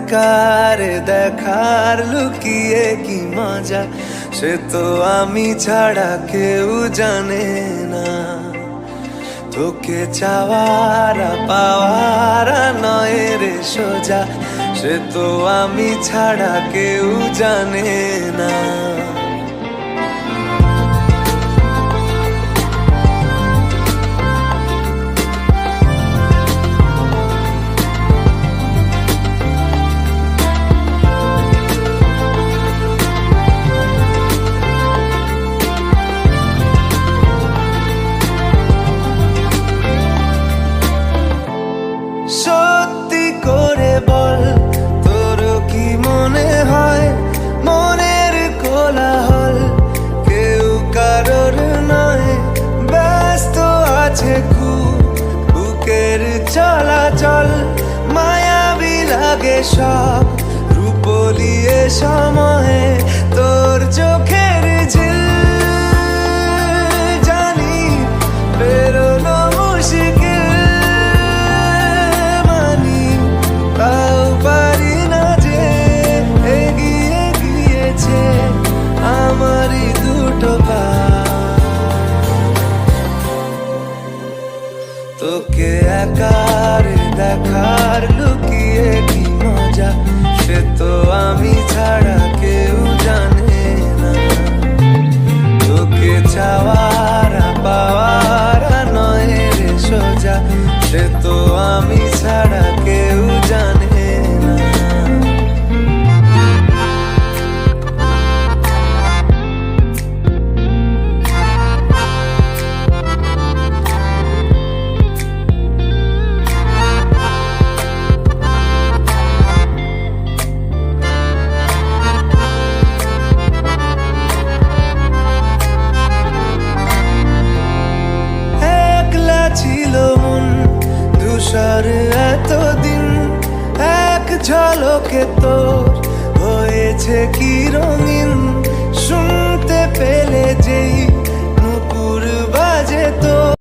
একার দেখার লুকিয়ে কি মজা, সে তো আমি ছাড়া কেউ জানে না। তোকে চাওয়ার পাওয়ার নয় রে সোজা, সে তো আমি ছাড়া কেউ জানে না। সত্যি করে বল, তোর কি মনে হয় মনের কোলাহল কেউ কারোর নয়, ব্যস্ত আছে খুব বুকের চলাচল, মায়াবী লাগে সব রূপলিয়ে সময়ে তোর চোখের ঝিল, জানি বেরোনো মুশকিল, আমারই দুটো পা। তোকে একার দেখার লুকিয়ে কি মজা, সে তো আমি ছাড়া কেউ জানে না। তোকে চাওয়ার পাওয়ার নয় রে সোজা, সে তো আমি ছাড়া কেউ জানে না। ছিল মন ধূসর এতদিন, এক ঝলকে তোর হয়েছে কি রঙিন, শুনতে পেলে যেই